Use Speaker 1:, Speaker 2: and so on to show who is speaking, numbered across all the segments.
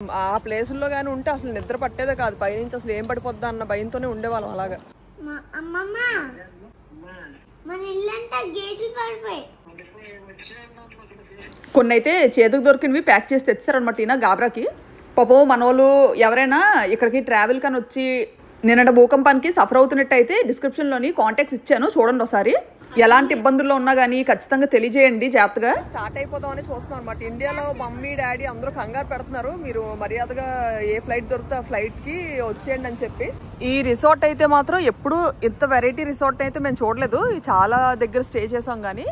Speaker 1: ఆ ప్లేసుల్లో కానీ ఉంటే అసలు నిద్ర పట్టేదే కాదు, పైనుంచి అసలు ఏం పడిపోద్దా అన్న భయంతోనే ఉండేవాళ్ళం అలాగా. కొన్ని అయితే చేతికి దొరికినవి ప్యాక్ చేసి తెచ్చారనమాట ఈయన గాబ్రాకి. పాపం మనోళ్ళు ఎవరైనా ఇక్కడికి ట్రావెల్ కానీ వచ్చి నిన్న భూకంపానికి సఫర్ అవుతున్నట్టు అయితే డిస్క్రిప్షన్లోని కాంటాక్ట్స్ ఇచ్చాను, చూడండి ఒకసారి. ఎలాంటి ఇబ్బందుల్లో ఉన్నా కానీ ఖచ్చితంగా తెలియజేయండి జాగ్రత్తగా. స్టార్ట్ అయిపోతామని చూస్తున్నాం అనమాట. ఇండియాలో మమ్మీ డాడీ అందరూ కంగారు పెడుతున్నారు, మీరు మర్యాదగా ఏ ఫ్లైట్ దొరికితే ఆ ఫ్లైట్కి వచ్చేయండి అని చెప్పి. ఈ రిసార్ట్ అయితే మాత్రం ఎప్పుడు ఇంత వెరైటీ రిసార్ట్ అయితే మేము చూడలేదు. చాలా దగ్గర స్టే చేసాం కానీ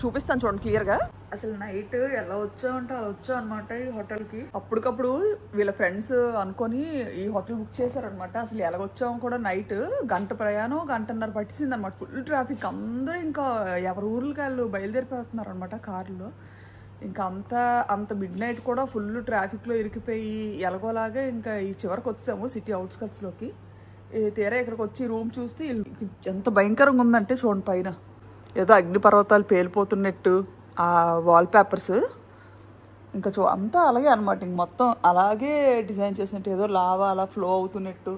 Speaker 1: చూపిస్తాను చూడండి క్లియర్గా. అసలు నైట్ ఎలా వచ్చామంటే అలా వచ్చాం అనమాట ఈ హోటల్కి. అప్పటికప్పుడు వీళ్ళ ఫ్రెండ్స్ అనుకొని ఈ హోటల్ బుక్ చేశారనమాట. అసలు ఎలాగొచ్చాము కూడా నైట్ గంట ప్రయాణం, గంటన్నర పట్టించింది అనమాట. ఫుల్ ట్రాఫిక్, అందరూ ఇంకా ఎవరి ఊర్లకి వాళ్ళు బయలుదేరిపోతున్నారు అనమాట కార్లో. ఇంకా అంత మిడ్ నైట్ కూడా ఫుల్ ట్రాఫిక్లో ఇరికిపోయి ఎలాగోలాగా ఇంకా ఈ చివరికి వచ్చాము సిటీ అవుట్స్కట్స్లోకి. తీరా ఇక్కడికి వచ్చి రూమ్ చూస్తే ఎంత భయంకరంగా ఉందంటే చూడండి, పైన ఏదో అగ్నిపర్వతాలు పేలిపోతున్నట్టు ఆ వాల్ పేపర్స్ ఇంకా అంతా అలాగే అనమాట. ఇంక మొత్తం అలాగే డిజైన్ చేసినట్టు, ఏదో లావా అలా ఫ్లో అవుతున్నట్టు.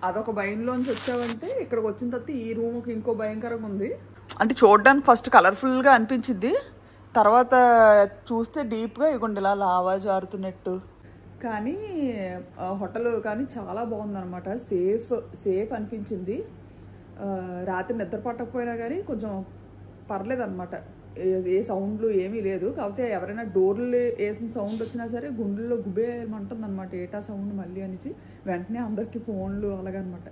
Speaker 1: అదొక భయంలోంచి వచ్చామంటే ఇక్కడికి వచ్చిన తర్వాత ఈ రూమ్కి ఇంకో భయంకరంగా ఉంది. అంటే చూడడానికి ఫస్ట్ కలర్ఫుల్గా అనిపించింది, తర్వాత చూస్తే డీప్గా ఇవ్వండి ఇలా లావా జారుతున్నట్టు. కానీ హోటల్ కానీ చాలా బాగుందన్నమాట. సేఫ్ అనిపించింది. రాత్రి నిద్ర పట్టకపోయినా కానీ కొంచెం పర్లేదన్నమాట. ఏ సౌండ్లు ఏమీ లేదు. కాకపోతే ఎవరైనా డోర్లు వేసిన సౌండ్ వచ్చినా సరే గుండెల్లో గుబేమంటుంది అనమాట, ఏటా సౌండ్ మళ్ళీ అనేసి వెంటనే అందరికీ ఫోన్లు అలాగనమాట.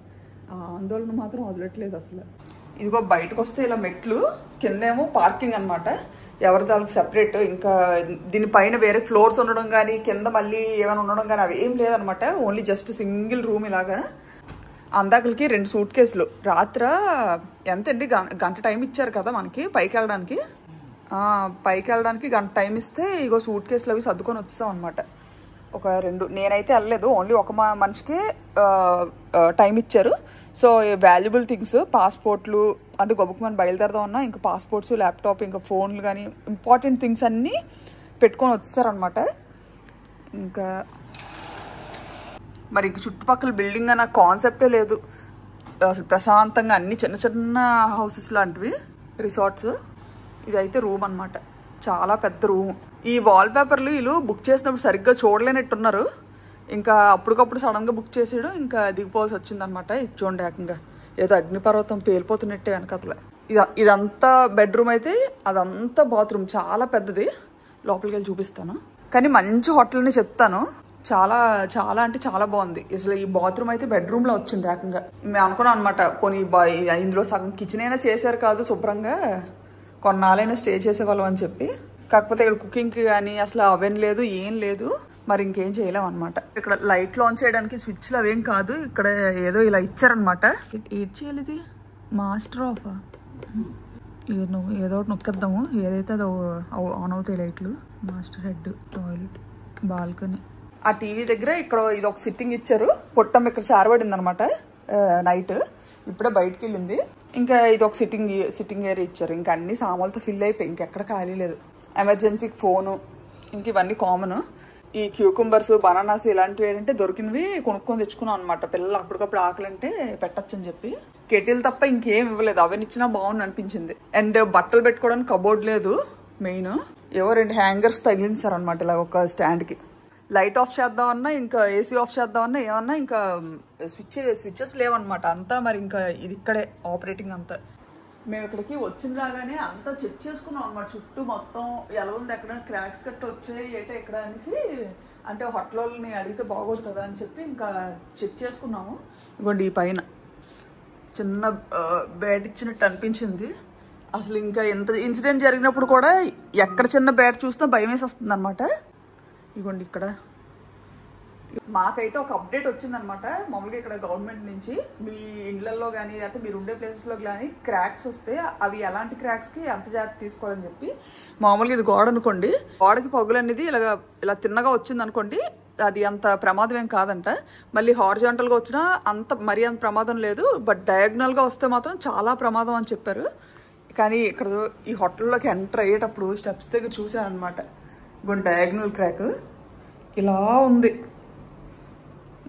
Speaker 1: ఆ ఆందోళన మాత్రం వదలట్లేదు అసలు. ఇదిగో బయటకు వస్తే ఇలా మెట్లు, కిందేమో పార్కింగ్ అనమాట, ఎవరి దానికి సెపరేట్. ఇంకా దీనిపైన వేరే ఫ్లోర్స్ ఉండడం కానీ కింద మళ్ళీ ఏమైనా ఉండడం కానీ అవి ఏం లేదనమాట. ఓన్లీ జస్ట్ సింగిల్ రూమ్ ఇలాగా. అందాకలకి 2 సూట్ కేసులు. రాత్ర ఎంతండి, గంట టైం ఇచ్చారు కదా మనకి పైకి వెళ్ళడానికి. గంట టైం ఇస్తే ఇగో సూట్ కేసులు అవి సర్దుకొని వచ్చాం అనమాట. ఒక 2, నేనైతే వెళ్ళలేదు, ఓన్లీ ఒక మనిషికి టైం ఇచ్చారు. సో వాల్యుబుల్ థింగ్స్, పాస్పోర్ట్లు అంటే గొప్పమని బయలుదేరదాం ఉన్నా, ఇంకా పాస్పోర్ట్స్, ల్యాప్టాప్, ఇంకా ఫోన్లు కానీ ఇంపార్టెంట్ థింగ్స్ అన్నీ పెట్టుకొని వచ్చారనమాట. ఇంకా మరి చుట్టుపక్కల బిల్డింగ్ అన్న కాన్సెప్టే లేదు అసలు. ప్రశాంతంగా అన్ని చిన్న చిన్న హౌసెస్ లాంటివి రిసార్ట్స్. ఇదైతే రూమ్ అనమాట, చాలా పెద్ద రూమ్. ఈ వాల్ పేపర్లు వీళ్ళు బుక్ చేసినప్పుడు సరిగ్గా చూడలేనట్టున్నారు. ఇంకా అప్పటికప్పుడు సడన్గా బుక్ చేసాడు, ఇంకా దిగిపోవాల్సి వచ్చిందనమాట. ఇది చూడండి, ఏకంగా ఏదో అగ్నిపర్వతం పేలిపోతున్నట్టే వెనకతలే. ఇదంతా బెడ్రూమ్ అయితే, అదంతా బాత్రూమ్, చాలా పెద్దది. లోపలికి వెళ్ళి చూపిస్తాను. కానీ మంచి హోటల్ని చెప్తాను, చాలా చాలా అంటే చాలా బాగుంది. అసలు ఈ బాత్రూమ్ అయితే బెడ్రూమ్లో వచ్చింది ఏకంగా. మేము అనుకున్నాం అనమాట, పోనీ ఇందులో సగం కిచెన్ అయినా చేశారు కాదు, శుభ్రంగా కొన్నాళ్ళైనా స్టే చేసేవాళ్ళం అని చెప్పి. కాకపోతే ఇక్కడ కుకింగ్కి కానీ అసలు అవెన్ లేదు, ఏం లేదు. మరి ఇంకేం చేయలేం అనమాట. ఇక్కడ లైట్లు ఆన్ చేయడానికి స్విచ్లు అవేం కాదు, ఇక్కడ ఏదో ఇలా ఇచ్చారనమాట. ఏం చేయాలి, ఇది మాస్టర్ ఆఫ్ ఏదో ఒకటి నొక్కేద్దాము, ఏదైతే అది ఆన్ అవుతాయి లైట్లు. Master head, toilet, balcony. ఆ టీవీ దగ్గర ఇక్కడ ఇది ఒక సిట్టింగ్ ఇచ్చారు. పొట్టం ఇక్కడ చారబడింది అనమాట నైట్, ఇప్పుడే బయటకు వెళ్ళింది. ఇంకా ఇది ఒక సిట్టింగ్ ఏరియా ఇచ్చారు. ఇంకా అన్ని సామాన్లతో ఫిల్ అయిపోయి ఇంకెక్కడ ఖాళీ లేదు. ఎమర్జెన్సీకి ఫోను, ఇంక ఇవన్నీ కామన్. ఈ క్యూకుంబర్స్, బనానాస్ ఇలాంటివి ఏంటంటే దొరికినవి కొనుక్కొని తెచ్చుకున్నాం అనమాట. పిల్లలు అప్పటికప్పుడు ఆకలంటే పెట్టచ్చు అని చెప్పి. కెటిల్ తప్ప ఇంకేం ఇవ్వలేదు, అవన్నీ ఇచ్చినా బాగుంది అనిపించింది. అండ్ బట్టలు పెట్టుకోవడానికి కబోర్డ్ లేదు. మెయిన్ ఏవో 2 హ్యాంగర్స్ తగిలించారు అనమాట ఇలా ఒక స్టాండ్కి. లైట్ ఆఫ్ చేద్దామన్నా, ఇంకా ఏసీ ఆఫ్ చేద్దామన్నా, ఏమన్నా ఇంకా స్విచ్చెస్ లేవన్నమాట. అంతా మరి ఇంకా ఇది ఇక్కడే ఆపరేటింగ్ అంతా. మేము ఇక్కడికి వచ్చిన రాగానే అంతా చెక్ చేసుకున్నాం అన్నమాట. చుట్టూ మొత్తం ఎలా ఉంది, ఎక్కడ క్రాక్స్ కట్ వచ్చాయి ఏటో ఎక్కడ అనేసి. అంటే హోటల్ని అడిగితే బాగోదు కదా అని చెప్పి ఇంకా చెక్ చేసుకున్నాము. ఇవ్వండి, ఈ పైన చిన్న బ్యాట్ ఇచ్చినట్టు అనిపించింది. అసలు ఇంకా ఎంత ఇన్సిడెంట్ జరిగినప్పుడు కూడా ఎక్కడ చిన్న బ్యాట్ చూసినా భయం వేసి వస్తుంది అనమాట. ఇదిగోండి, ఇక్కడ మాకైతే ఒక అప్డేట్ వచ్చిందనమాట. మామూలుగా ఇక్కడ గవర్నమెంట్ నుంచి మీ ఇండ్లలో కానీ లేకపోతే మీరు ఉండే ప్లేసెస్లో కానీ క్రాక్స్ వస్తే అవి ఎలాంటి క్రాక్స్కి ఎంత జాగ్రత్త తీసుకోవాలని చెప్పి. మామూలుగా ఇది గోడ అనుకోండి, గోడకి పగులు అనేది ఇలా తిన్నగా వచ్చింది అనుకోండి, అది అంత ప్రమాదం ఏం కాదంట. మళ్ళీ హారిజాంటల్గా వచ్చినా మరీ అంత ప్రమాదం లేదు, బట్ డయాగ్నల్గా వస్తే మాత్రం చాలా ప్రమాదం అని చెప్పారు. కానీ ఇక్కడ ఈ హోటల్లోకి ఎంటర్ అయ్యేటప్పుడు స్టెప్స్ దగ్గర చూసాను అనమాట. డయాగ్నల్ క్రాక్ ఇలా ఉంది.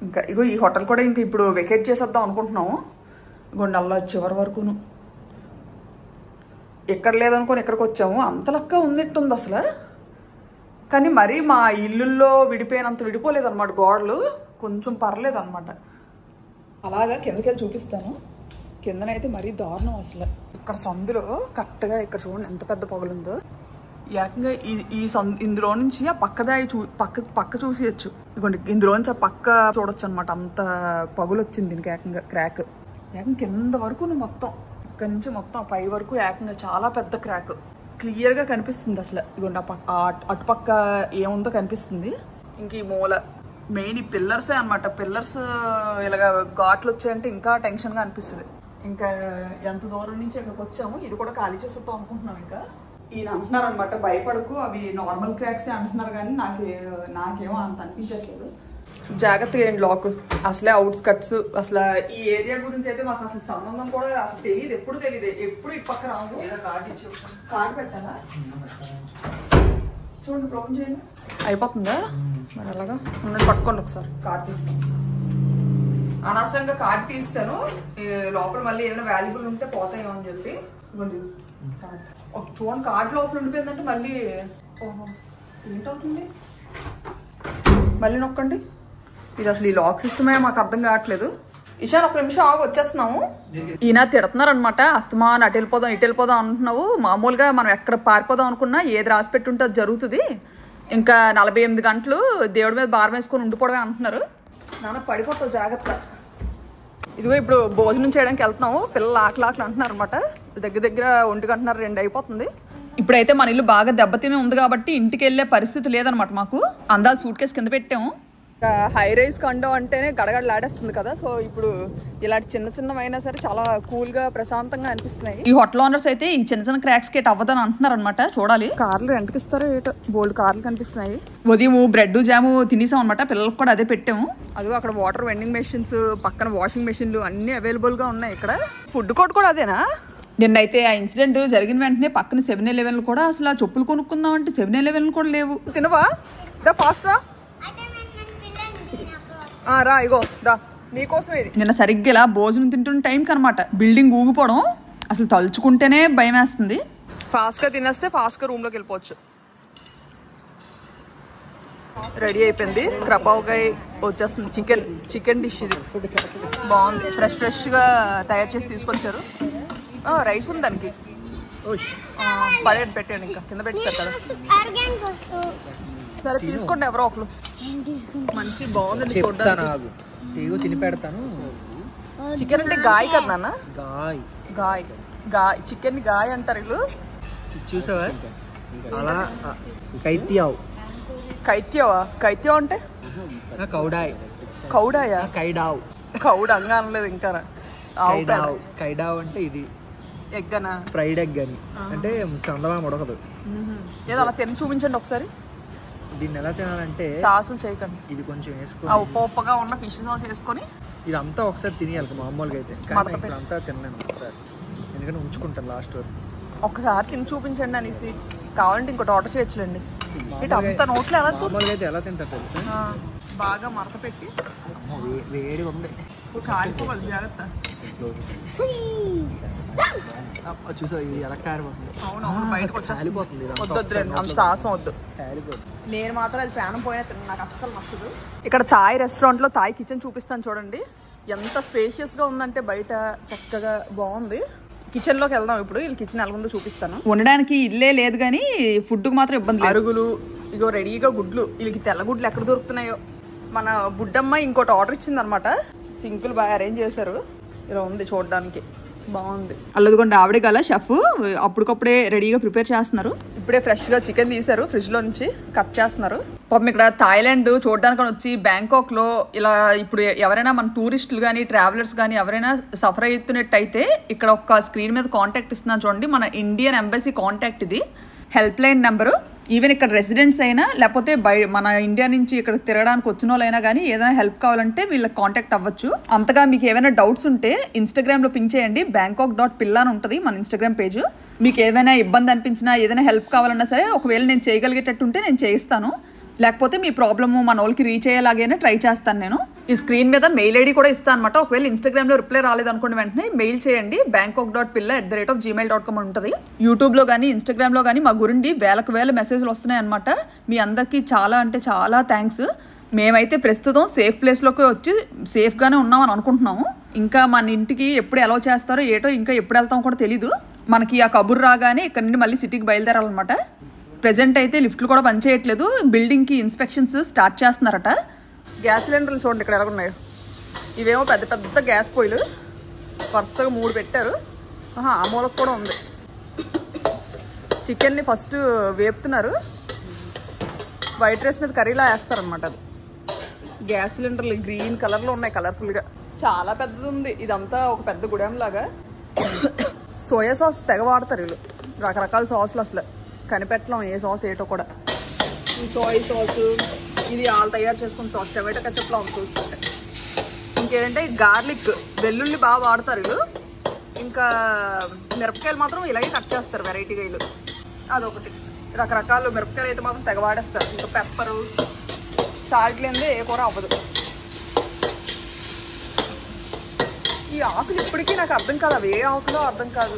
Speaker 1: ఇంకా ఇగో ఈ హోటల్ కూడా ఇంకా ఇప్పుడు వెకేట్ చేసేద్దాం అనుకుంటున్నాము. ఇగోండి అలా చివరి వరకును ఎక్కడ లేదనుకొని ఎక్కడికి వచ్చాము. అంత లెక్క ఉన్నట్టుంది అసలు. కానీ మరీ మా ఇల్లుల్లో విడిపోయినంత విడిపోలేదన్నమాట గోడలు, కొంచెం పర్లేదన్నమాట. అలాగా కిందకి వెళ్ళి చూపిస్తాను. కిందనైతే మరీ దారుణం అసలు. ఇక్కడ సందులో కరెక్ట్గా ఇక్కడ చూడండి ఎంత పెద్ద పొగలుందో. ఏకంగా ఈ ఇందులో నుంచి ఆ పక్కదాయి పక్క చూసేయచ్చు. ఇదిగోండి ఇందులో నుంచి ఆ పక్క చూడొచ్చు అనమాట. అంత పగులు వచ్చింది దీనికి ఏకంగా క్రాక్. ఏకంగా కింద వరకు మొత్తం ఇక్కడ నుంచి మొత్తం పై వరకు ఏకంగా చాలా పెద్ద క్రాక్ క్లియర్గా కనిపిస్తుంది అసలు. ఇదిగోండి అటుపక్క ఏముందో కనిపిస్తుంది. ఇంక ఈ మూల మెయిన్ ఈ పిల్లర్సే అనమాట. పిల్లర్స్ ఇలాగ ఘాట్లు వచ్చాయంటే ఇంకా టెన్షన్గా అనిపిస్తుంది. ఇంకా ఎంత దూరం నుంచి ఇక్కడికి వచ్చాము. ఇది కూడా ఖాళీ చేసేద్దాం అనుకుంటున్నాం. ఇంకా ఈయన అంటున్నారు అనమాట భయపడకు అవి నార్మల్ క్రాక్సే అంటున్నారు, కానీ నాకేమో అంత అనిపించట్లేదు. జాగ్రత్తగా ఏంటి లాక్. అసలే అవుట్స్కట్స్. అసలు ఈ ఏరియా గురించి అయితే మాకు అసలు సంబంధం కూడా అసలు తెలియదు. ఎప్పుడు తెలియదు. ఎప్పుడు ఇటు పక్క రాము. కార్డు పెట్టాలా చూడండి. ఓపెన్ చేయండి. అయిపోతుందా మరి అలాగా ఉన్నది. పట్టుకోండి ఒకసారి. కార్డు తీస్తాం. అనవసరంగా కార్డు తీస్తాను. లోపల మళ్ళీ ఏమైనా వాల్యుబుల్ ఉంటే పోతాయో అని చెప్పి. ఇవ్వండి కార్డు. చూడండి కార్డు లోపల ఉండిపోయిందంటే మళ్ళీ ఓహో ఏంటవుతుంది. మళ్ళీ నొక్కండి. ఇది అసలు ఈ లాక్ సిస్టమే మాకు అర్థం కావట్లేదు. ఇషాన్ ఒక నిమిషం ఆగి వచ్చేస్తున్నాము. ఈయన తిడుతున్నారు అనమాట. అస్తమాన్ అటు వెళ్ళిపోదాం ఇటు వెళ్ళిపోదాం అంటున్నావు. మామూలుగా మనం ఎక్కడ పారిపోదాం అనుకున్నా ఏది రాసి పెట్టుంటే అది జరుగుతుంది. ఇంకా 48 గంటలు దేవుడి మీద భారం వేసుకొని ఉండిపోవడమే అంటున్నారు. నాన్న పడిపోతావు జాగ్రత్త. ఇదిగో ఇప్పుడు భోజనం చేయడానికి వెళ్తున్నాము. పిల్లలు ఆకలి అంటున్నారు అనమాట. దగ్గర 1 గంటన్నర 2 అయిపోతుంది. ఇప్పుడైతే మన ఇల్లు బాగా దెబ్బతిని ఉంది కాబట్టి ఇంటికి వెళ్ళే పరిస్థితి లేదనమాట మాకు. అందాలు సూట్ కేసు కింద పెట్టాము. హై రైజ్ కండో అంటేనే గడగడలాడేస్తుంది కదా. సో ఇప్పుడు ఇలాంటి చిన్నవైనా సరే చాలా కూల్గా ప్రశాంతంగా అనిపిస్తున్నాయి. ఈ హోటల్ ఓనర్స్ అయితే ఈ చిన్న క్రాక్స్ కేట్ అవ్వదని అంటున్నారు అనమాట. చూడాలి. కార్లు రెంట్కి ఇస్తారో ఏటో. బోల్డ్ కార్లు కనిపిస్తున్నాయి. ఉదయం బ్రెడ్ జాము తినేసాం అనమాట. పిల్లలకు కూడా అదే పెట్టాము. అదిగో అక్కడ వాటర్ వెండింగ్ మెషిన్స్, పక్కన వాషింగ్ మెషిన్లు అన్ని అవైలబుల్గా ఉన్నాయి. ఇక్కడ ఫుడ్ కోర్ట్ కూడా అదేనా. నిన్నైతే ఆ ఇన్సిడెంట్ జరిగిన వెంటనే పక్కన 7-Eleven కూడా అసలు ఆ చెప్పులు కొనుక్కుందాం అంటే 7-Eleven కూడా లేవు. తినవా దా ఫాస్ట్ రా. రా ఇగో దా నీకోసం. ఇది నిన్న సరిగ్గా ఇలా భోజనం తింటున్న టైంకి అనమాట బిల్డింగ్ ఊగిపోవడం. అసలు తలుచుకుంటేనే భయం వేస్తుంది. ఫాస్ట్గా తినేస్తే ఫాస్ట్గా రూమ్లోకి వెళ్ళిపోవచ్చు. రెడీ అయిపోయింది. క్రపావకాయ వచ్చేస్తుంది. చికెన్ డిష్ ఇది బాగుంది. ఫ్రెష్గా తయారు చేసి తీసుకొచ్చారు. రైస్ ఉంది దానికి. పెట్టాను ఇంకా కింద పెట్టారు కదా. సరే తీసుకోండి ఎవరో ఒకరు. మంచి బాగుంది చూడడానికి.
Speaker 2: తిని పెడతాను.
Speaker 1: చికెన్ అంటే గాయ కదా నాన్న. గాయ్ చికెన్ గాయ అంటారు వీళ్ళు.
Speaker 2: చూసావా అలా.
Speaker 1: కైత్యవా అంటే కౌడాయా. కౌడంగా అనలేదు ఇంకా.
Speaker 2: కైడావ్ అంటే ఇది
Speaker 1: ఎగ్గనా.
Speaker 2: ఫ్రైడ్ ఎగ్ అని అంటే చందమామ ఉడకదు.
Speaker 1: ఏదో అలా తిని చూపించండి ఒకసారి.
Speaker 2: దీన్ని ఎలా తినాలంటే
Speaker 1: సాసులు చేయకండి.
Speaker 2: ఇది కొంచెం వేసుకొని
Speaker 1: ఉప్పుగా ఉన్న ఫిష్ సాస్ వేసుకొని
Speaker 2: ఇదంతా ఒకసారి తినేయాలి మామూలుగా అయితే. కానీ అంతా తినలేను ఒకసారి, ఎందుకంటే ఉంచుకుంటాను లాస్ట్ వరకు.
Speaker 1: ఒకసారి తిని చూపించండి అనేసి. కావాలంటే ఇంకోటి ఆర్డర్ చేయొచ్చులేండి. అంత నోట్లో ఎలా
Speaker 2: మామూలుగా అయితే ఎలా తింటారు తెలుసా.
Speaker 1: బాగా మడత పెట్టి
Speaker 2: వేడిగా ఉంది.
Speaker 1: కాలిపోవాలి జాగ్రత్త.
Speaker 2: చూసా ఇది ఎలా కారిపోతుంది.
Speaker 1: అవును బయటకు వచ్చేసిపోతుంది. వద్దు అంత సాహసం వద్దు. నేను మాత్రం అది ప్రాణం పోయినా తిన్నాను. నాకు అస్సలు నచ్చదు. ఇక్కడ థాయ్ రెస్టారెంట్లో థాయ్ కిచెన్ చూపిస్తాను చూడండి. ఎంత స్పేషియస్గా ఉందంటే బయట చక్కగా బాగుంది. కిచెన్లోకి వెళ్దాం ఇప్పుడు. వీళ్ళు కిచెన్ ఎలా ఉందో చూపిస్తాను. ఉండడానికి ఇల్లే లేదు కానీ ఫుడ్కి మాత్రం ఇబ్బంది. అరుగులు ఇగో రెడీగా గుడ్లు. వీళ్ళకి తెల్ల గుడ్లు ఎక్కడ దొరుకుతున్నాయో. మన బుడ్డమ్మ ఇంకోటి ఆర్డర్ ఇచ్చింది అనమాట. సింకులు బాగా అరేంజ్ చేశారు. ఇలా ఉంది చూడడానికి బాగుంది. అల్లదిగోండి ఆవిడే గల షెఫ్ అప్పటికప్పుడే రెడీగా ప్రిపేర్ చేస్తున్నారు. ఇప్పుడే ఫ్రెష్గా చికెన్ తీశారు ఫ్రిడ్జ్లో నుంచి కట్ చేస్తున్నారు. పాపం ఇక్కడ థాయిలాండ్ చూడడానికి వచ్చి బ్యాంకాక్లో ఇలా ఇప్పుడు ఎవరైనా మన టూరిస్టులు కానీ ట్రావెలర్స్ కానీ ఎవరైనా సఫర్ అవుతున్నట్టయితే ఇక్కడ ఒక స్క్రీన్ మీద కాంటాక్ట్ ఇస్తున్నాను చూడండి. మన ఇండియన్ ఎంబసీ కాంటాక్ట్ ఇది. Help line number. ఈవెన్ ఇక్కడ రెసిడెంట్స్ అయినా లేకపోతే మన ఇండియా నుంచి ఇక్కడ తిరగడానికి వచ్చిన వాళ్ళైనా కానీ ఏదైనా హెల్ప్ కావాలంటే వీళ్ళకి కాంటాక్ట్ అవ్వచ్చు. అంతగా మీకు ఏమైనా డౌట్స్ ఉంటే ఇన్స్టాగ్రామ్లో పింక్ చేయండి. Bangkok.pilla అని ఉంటుంది మన ఇన్స్టాగ్రామ్ పేజ్. మీకు ఏమైనా ఇబ్బంది అనిపించినా ఏదైనా హెల్ప్ కావాలన్నా సరే ఒకవేళ నేను చేయగలిగేటట్టు ఉంటే నేను చేయిస్తాను. లేకపోతే మీ ప్రాబ్లము మన వాళ్ళకి రీచ్ అయ్యేలాగైనా ట్రై చేస్తాను నేను. ఈ స్క్రీన్ మీద మెయిల్ ఐడి కూడా ఇస్తాను అనమాట. ఒకవేళ ఇన్స్టాగ్రామ్లో రిప్లై రాలేదనుకోండి వెంటనే మెయిల్ చేయండి. bangkok.pilla@gmail.com ఉంటుంది. యూట్యూబ్లో కానీ ఇన్స్టాగ్రామ్లో కానీ మా గురించి వేల మెసేజ్లు వస్తున్నాయి అనమాట. మీ అందరికీ చాలా అంటే చాలా థ్యాంక్స్. మేమైతే ప్రస్తుతం సేఫ్ ప్లేస్లోకి వచ్చి సేఫ్గానే ఉన్నామని అనుకుంటున్నాము. ఇంకా మన ఇంటికి ఎప్పుడు అలౌ చేస్తారో ఏటో, ఇంకా ఎప్పుడు వెళ్తామో కూడా తెలీదు. మనకి ఆ కబుర్ రాగానే ఇక్కడ నుండి మళ్ళీ సిటీకి బయలుదేరాలన్నమాట. ప్రెజెంట్ అయితే లిఫ్ట్లు కూడా పనిచేయట్లేదు. బిల్డింగ్కి ఇన్స్పెక్షన్స్ స్టార్ట్ చేస్తున్నారట. గ్యాస్ సిలిండర్లు చూడండి ఇక్కడ ఎలా ఉన్నాయో. ఇవేమో పెద్ద పెద్ద గ్యాస్ పొయ్యిలు వరుసగా 3 పెట్టారు. ఆ మూలకు కూడా ఉంది. చికెన్ని ఫస్ట్ వేపుతున్నారు. వైట్ రైస్ మీద కర్రీలా వేస్తారనమాట. అది గ్యాస్ సిలిండర్లు గ్రీన్ కలర్లో ఉన్నాయి, కలర్ఫుల్గా. చాలా పెద్దది ఉంది. ఇదంతా ఒక పెద్ద గుడెం లాగా. సోయా సాస్ తెగ వాడతారు వీళ్ళు. రకరకాల సాసులు అసలు కనిపెట్టలేం ఏ సాస్ ఏటో కూడా. ఈ సోయా సాస్, ఇది వాళ్ళు తయారు చేసుకున్న సాస్, టమాటో కచ్చప్లో ఉంది చూస్తుంటే. ఇంకేంటంటే గార్లిక్, వెల్లుల్లి బాగా వాడతారు వీళ్ళు. ఇంకా మిరపకాయలు మాత్రం ఇలాగే కట్ చేస్తారు వెరైటీగా వీళ్ళు. అదొకటి. రకరకాల మిరపకాయలు అయితే మాత్రం తెగ వాడేస్తారు. ఇంకా పెప్పరు, సాల్ట్ లేనిదే ఏ కూర అవ్వదు. ఈ ఆకులు ఇప్పటికీ నాకు అర్థం కాదు, అవి ఏ ఆకులో అర్థం కాదు.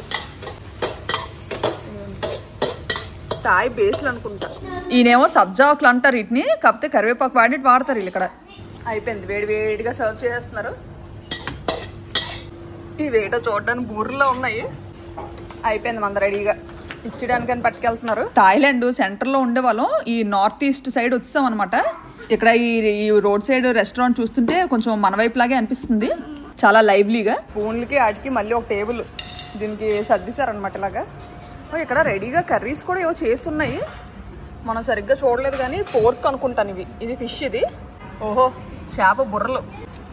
Speaker 1: తాయి బేస్లు అనుకుంటా. ఈయనేమో సబ్జా ఆకులు అంటారు వీటిని, కాకపోతే కరివేపాకు వాడతారు వీళ్ళు ఇక్కడ. అయిపోయింది, వేడిగా సర్వ్ చేసేస్తున్నారు. ఇవేటో చూడడానికి బూర్లో ఉన్నాయి. అయిపోయింది మన రెడీగా ఇచ్చడానికని పట్టుకెళ్తున్నారు. థాయిలాండ్ సెంటర్లో ఉండే వాళ్ళం ఈ నార్త్ ఈస్ట్ సైడ్ వచ్చాం అనమాట. ఇక్కడ ఈ రోడ్ సైడ్ రెస్టారెంట్ చూస్తుంటే కొంచెం మన వైపు లాగే అనిపిస్తుంది, చాలా లైవ్లీగా. ఫోన్లకి వాటికి మళ్ళీ ఒక టేబుల్ దీనికి సర్దిశారనమాట ఇలాగా. ఇక్కడ రెడీగా కర్రీస్ కూడా ఏవో చేస్తున్నాయి, మనం సరిగ్గా చూడలేదు కానీ పోర్క్ అనుకుంటాను. ఇది ఫిష్. ఇది ఓహో చేప బుర్రలు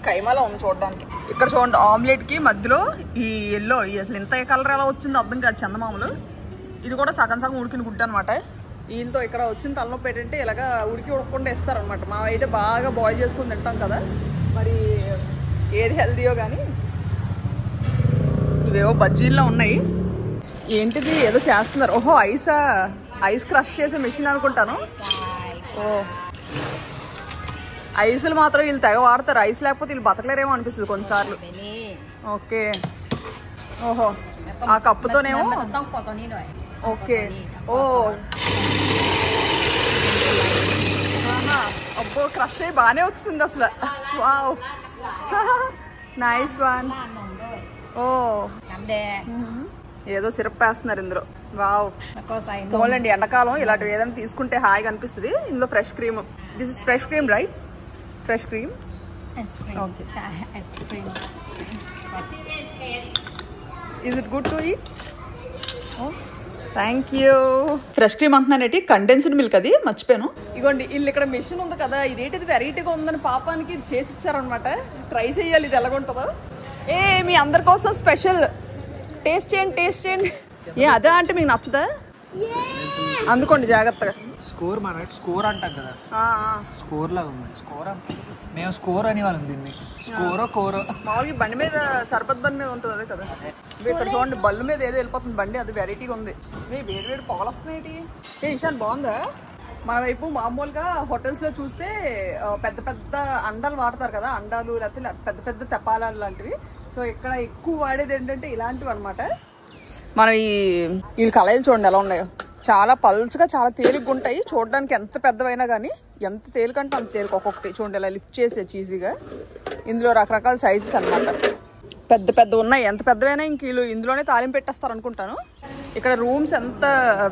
Speaker 1: కైమాలో ఉంది చూడడానికి. ఇక్కడ చూడండి ఆమ్లెట్కి మధ్యలో ఈ ఎల్లో, అసలు ఇంత కలర్ ఎలా వచ్చిందో అర్థం కాదు, చందమామలు. ఇది కూడా సగం ఉడికిన గుడ్డ అనమాట. ఈయనతో ఇక్కడ వచ్చిన తలనొప్పి ఏంటంటే ఇలాగా ఉడకకుండా ఇస్తారనమాట. మా అయితే బాగా బాయిల్ చేసుకుని తింటాం కదా, మరి ఏది హెల్దీయో కానీ. ఇవేవో బజ్జీల్లో ఉన్నాయి. ఏంటిది ఏదో చేస్తున్నారు. ఓహో ఐస్ క్రష్ చేసే మెషిన్ అనుకుంటాను. ఓ ఐసులు మాత్రం వీళ్ళు తెగ వాడతారు. ఐస్ లేకపోతే వీళ్ళు బతకలేరేమో అనిపిస్తుంది కొన్నిసార్లు. ఓకే ఓహో ఆ కప్పుతోనేమో. ఓకే ఓ అబ్బో క్రష్ అయ్యి బాగానే వచ్చింది అసలు. Wow nice one. ఓ ఏదో సిరప్ వేస్తున్నారు ఇందులో. వావ్ పోలండి, ఎండాకాలం ఇలాంటివి ఏదైనా తీసుకుంటే హాయిగా అనిపిస్తుంది. ఇందులో fresh cream. This is fresh cream right? Fresh cream. Okay is it good to eat? Thank you. Fresh cream అంటున్నానేటి, కండెన్స్డ్ మిల్క్ అది మర్చిపోయాను. ఇగోండి వీళ్ళు ఇక్కడ మెషిన్ ఉంది కదా, ఇదేంటిది వెరైటీగా ఉందని పాపానికి చేసి ఇచ్చారనమాట. ట్రై చేయాలి ఇది ఎలాగుంటుందో. మీ అందరి కోసం స్పెషల్. టేస్ట్ చేయండి. అదే అంటే మీకు నచ్చదా? అందుకోండి జాగ్రత్తగా.
Speaker 2: స్కోర్ అంటాం కదా, స్కోర్ లాగా ఉంది. మేము స్కోర్ అని వాళ్ళం దీన్ని. కోరో మామూలుగా బండి మీద, సర్బత్ బండి మీద ఉంటుంది అదే కదా. ఇక్కడ చూడండి బళ్ళు మీద ఏదో వెళ్ళిపోతుంది బండి, అది వెరైటీగా ఉంది. వేడి పొగలు వస్తున్నాయి. ఇషాన్ బాగుందా? మన వైపు మామూలుగా హోటల్స్లో చూస్తే పెద్ద పెద్ద అండాలు వాడతారు కదా, అండాలు లేకపోతే పెద్ద తెప్పాలాలు లాంటివి. సో ఇక్కడ ఎక్కువ వాడేది ఏంటంటే ఇలాంటివి అనమాట. మనం ఈ కళాయిలు చూడండి ఎలా ఉన్నాయో, చాలా పల్చగా చాలా తేలిగ్గా ఉంటాయి. చూడడానికి ఎంత పెద్దవైనా కానీ, ఎంత తేలికంటే అంత తేలిక. ఒక్కొక్కటి చూడండి ఇలా లిఫ్ట్ చేసేది ఈజీగా. ఇందులో రకరకాల సైజెస్ అనమాట, పెద్ద ఉన్నాయి. ఎంత పెద్దవైనా ఇంక వీళ్ళు ఇందులోనే తాలింపు పెట్టేస్తారు అనుకుంటాను. ఇక్కడ రూమ్స్ ఎంత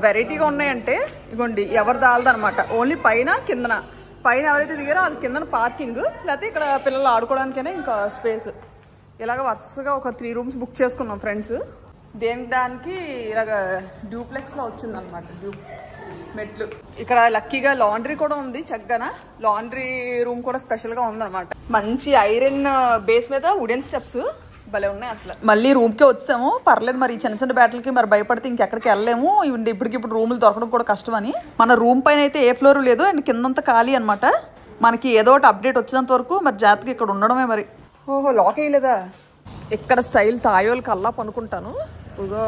Speaker 2: వెరైటీగా ఉన్నాయంటే ఇగోండి ఎవరు దాలదనమాట. ఓన్లీ కిందన ఎవరైతే దిగారో అది కిందన పార్కింగ్, లేకపోతే ఇక్కడ పిల్లలు ఆడుకోవడానికైనా ఇంకా స్పేస్. ఇలాగ వరుసగా ఒక 3 రూమ్స్ బుక్ చేసుకున్నాం ఫ్రెండ్స్. దానికి ఇలాగ డ్యూప్లెక్స్లో వచ్చింది అనమాట. డ్యూప్లెక్స్ మెట్లు. ఇక్కడ లక్కీగా లాండ్రీ కూడా ఉంది. చక్కగా లాండ్రీ రూమ్ కూడా స్పెషల్గా ఉందన్నమాట. మంచి ఐరన్ బేస్ మీద వుడెన్ స్టెప్స్ భలే ఉన్నాయి అసలు. మళ్ళీ రూమ్కే వచ్చాము. పర్లేదు, మరి చిన్న బ్యాటలకి మరి భయపడితే ఇంకెక్కడికి వెళ్ళలేము. ఇప్పటికిప్పుడు రూములు దొరకడం కూడా కష్టం అని. మన రూమ్ పైన అయితే ఏ ఫ్లోర్ లేదు, అండ్ కిందంతా ఖాళీ అనమాట. మనకి ఏదో ఒకటి అప్డేట్ వచ్చినంత వరకు మరి జాగ్రత్తగా ఇక్కడ ఉండడమే మరి. ఓహో లాక్ అయ్యలేదా? ఇక్కడ స్టైల్ తాయోలు కల్లా పనుకుంటాను. ఇగో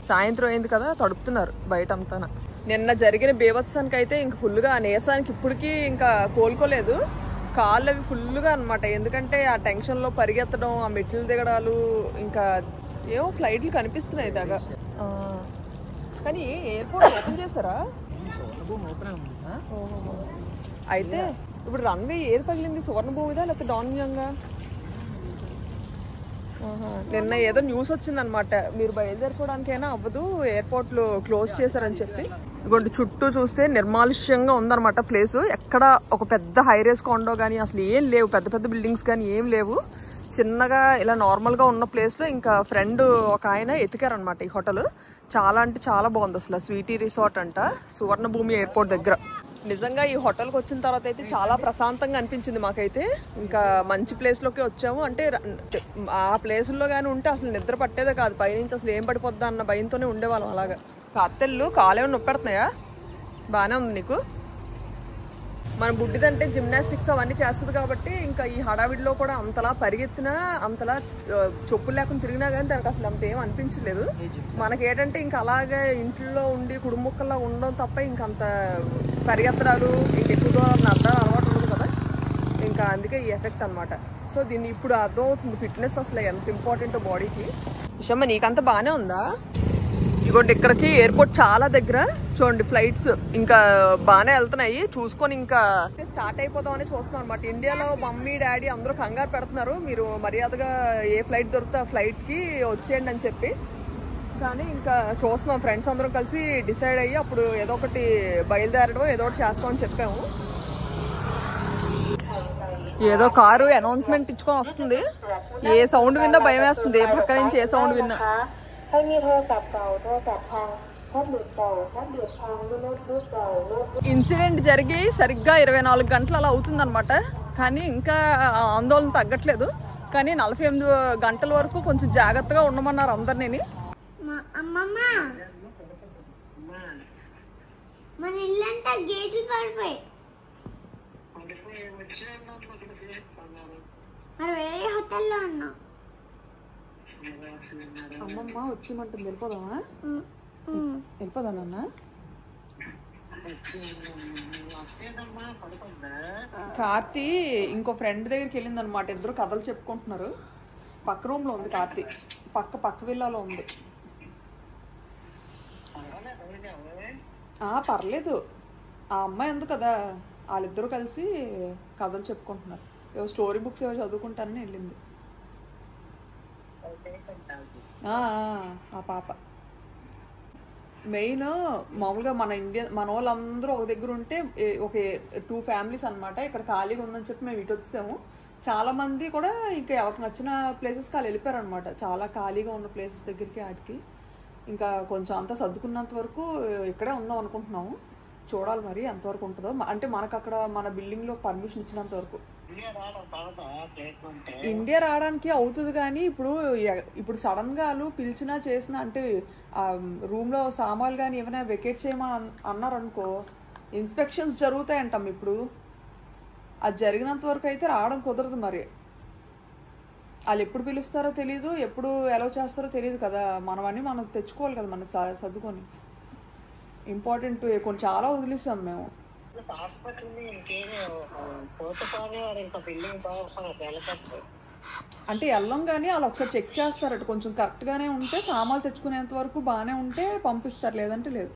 Speaker 2: సాయంత్రం అయింది కదా, తడుపుతున్నారు బయట అంతా. నిన్న జరిగిన బేవత్సానికి అయితే ఇంక ఫుల్గా నీరసానికి ఇప్పటికీ ఇంకా కోలుకోలేదు.
Speaker 1: కాళ్ళు అవి ఫుల్గా అనమాట. ఎందుకంటే ఆ టెన్షన్లో పరిగెత్తడం, ఆ మెట్లు దిగడాలు, ఇంకా ఏవో ఫ్లైట్లు కనిపిస్తున్నాయి దాకా. కానీ ఎయిర్పోర్ట్ ఓపెన్ చేశారా? అయితే ఇప్పుడు రన్వే ఏది పగిలింది, సువర్ణభూమిదా లేకపోతే డాన్యంగా? నిన్న ఏదో న్యూస్ వచ్చిందనమాట, మీరు బయలుదేరుకోవడానికైనా అవ్వదు, ఎయిర్పోర్ట్లు క్లోజ్ చేశారని చెప్పి. ఇగోండి చుట్టూ చూస్తే నిర్మానుష్యంగా ఉందన్నమాట ప్లేస్. ఎక్కడ ఒక పెద్ద హైరేస్ కాండో కానీ అసలు ఏం లేవు, పెద్ద పెద్ద బిల్డింగ్స్ కానీ ఏం లేవు. చిన్నగా ఇలా నార్మల్గా ఉన్న ప్లేస్లో ఇంకా ఫ్రెండ్ ఒక ఆయన ఎతికారనమాట ఈ హోటల్. చాలా అంటే చాలా బాగుంది అసలు. స్వీటీ రిసార్ట్ అంట, సువర్ణభూమి ఎయిర్పోర్ట్ దగ్గర. నిజంగా ఈ హోటల్కి వచ్చిన తర్వాత అయితే చాలా ప్రశాంతంగా అనిపించింది మాకైతే. ఇంకా మంచి ప్లేస్లోకి వచ్చాము. అంటే ఆ ప్లేసుల్లో కానీ ఉంటే అసలు నిద్ర పట్టేదే కాదు, పైనుంచి అసలు ఏం పడిపోద్దా అన్న భయంతోనే ఉండేవాళ్ళం అలాగా. కాత్తెళ్ళు కాలేమో నొప్పి పెడుతున్నాయా? బాగానే ఉంది నీకు? మన బుడ్డిదంటే జిమ్నాస్టిక్స్ అవన్నీ చేస్తుంది కాబట్టి ఇంకా ఈ హడావిడిలో కూడా అంతలా పరిగెత్తినా, అంతలా చెప్పులు లేకుండా తిరిగినా కానీ దానికి అసలు అంత ఏం అనిపించలేదు. మనకేంటంటే ఇంకా అలాగే ఇంట్లో ఉండి కుడుముక్కల్లా ఉండడం తప్ప ఇంకంత పరిగెత్తడాలు, ఇంక ఎక్కువ దూరం నడవడం అలవాటు ఉండదు కదా, ఇంకా అందుకే ఈ ఎఫెక్ట్ అనమాట. సో దీన్ని ఇప్పుడు అర్థమవుతుంది ఫిట్నెస్ అసలు ఎంత ఇంపార్టెంట్ బాడీకి. విషయమ్మ నీకంతా బాగానే ఉందా? ఇగోండి ఇక్కడికి ఎయిర్పోర్ట్ చాలా దగ్గర, చూడండి ఫ్లైట్స్ ఇంకా బాగానే వెళ్తున్నాయి. చూసుకొని ఇంకా స్టార్ట్ అయిపోదామని చూస్తున్నాం అనమాట. ఇండియాలో మమ్మీ డాడీ అందరూ కంగారు పెడుతున్నారు, మీరు మర్యాదగా ఏ ఫ్లైట్ దొరికితే ఆ ఫ్లైట్కి వచ్చేయండి అని చెప్పి. కానీ ఇంకా చూస్తున్నాం, ఫ్రెండ్స్ అందరం కలిసి డిసైడ్ అయ్యి అప్పుడు ఏదో ఒకటి బయలుదేరడం, ఏదో ఒకటి చేస్తామని చెప్పాము. ఏదో కారు అనౌన్స్మెంట్ ఇచ్చుకొని వస్తుంది. ఏ సౌండ్ విన్నా భయం వేస్తుంది, ఏ పక్క నుంచి ఏ సౌండ్ విన్నా. ఇన్సిడెంట్ జరిగి సరిగ్గా 24 గంటలు అలా అవుతుందన్నమాట. కానీ ఇంకా ఆందోళన తగ్గట్లేదు. కానీ 48 గంటల వరకు కొంచెం జాగ్రత్తగా ఉండమన్నారు అందరినీ. అమ్మమ్మ వచ్చిమంటుంది, వెళ్ళిపోదామా? వెళ్ళిపోదా నాన్న? కార్తీ ఇంకో ఫ్రెండ్ దగ్గరికి వెళ్ళింది అనమాట. ఇద్దరు కథలు చెప్పుకుంటున్నారు. పక్క రూమ్ లో ఉంది కార్తీ, పక్క విల్లాలో ఉంది. పర్లేదు, ఆ అమ్మాయి ఉంది కదా, వాళ్ళిద్దరూ కలిసి కథలు చెప్పుకుంటున్నారు. ఏవో స్టోరీ బుక్స్ ఏవో చదువుకుంటారని వెళ్ళింది ఆ పాప. మెయిన్ మామూలుగా మన వాళ్ళందరూ ఒక దగ్గర ఉంటే ఒక 2 ఫ్యామిలీస్ అనమాట. ఇక్కడ ఖాళీగా ఉందని చెప్పి మేము ఇటు వచ్చాము. చాలా మంది కూడా ఇంకా ఎవరికి నచ్చిన ప్లేసెస్కి వాళ్ళు వెళ్ళిపోయారు అనమాట. చాలా ఖాళీగా ఉన్న ప్లేసెస్ దగ్గరికి వాటికి. ఇంకా కొంచెం అంతా సర్దుకున్నంత వరకు ఇక్కడే ఉందాం అనుకుంటున్నాము. చూడాలి మరి ఎంతవరకు ఉంటుందో. అంటే మనకు అక్కడ మన బిల్డింగ్లో పర్మిషన్ ఇచ్చినంత వరకు. ఇండియా రావడానికి అవుతుంది, కానీ ఇప్పుడు సడన్ గా వాళ్ళు పిలిచినా చేసినా అంటే రూమ్ లో సామాన్లు కానీ ఏమైనా వెకేట్ చేయమని అన్నారు అనుకో, ఇన్స్పెక్షన్స్ జరుగుతాయంటాం. ఇప్పుడు అది జరిగినంత వరకు అయితే రావడం కుదరదు. మరి వాళ్ళు ఎప్పుడు పిలుస్తారో తెలీదు, ఎప్పుడు ఎలా చేస్తారో తెలియదు కదా. మనం తెచ్చుకోవాలి కదా, మనం సర్దుకొని. ఇంపార్టెంట్ కొన్ని చాలా వదిలేసాం మేము. అంటే వెళ్ళం కానీ వాళ్ళు ఒకసారి చెక్ చేస్తారట. కొంచెం కరెక్ట్గానే ఉంటే, సామాన్లు తెచ్చుకునేంత వరకు బాగానే ఉంటే పంపిస్తారు, లేదంటే లేదు.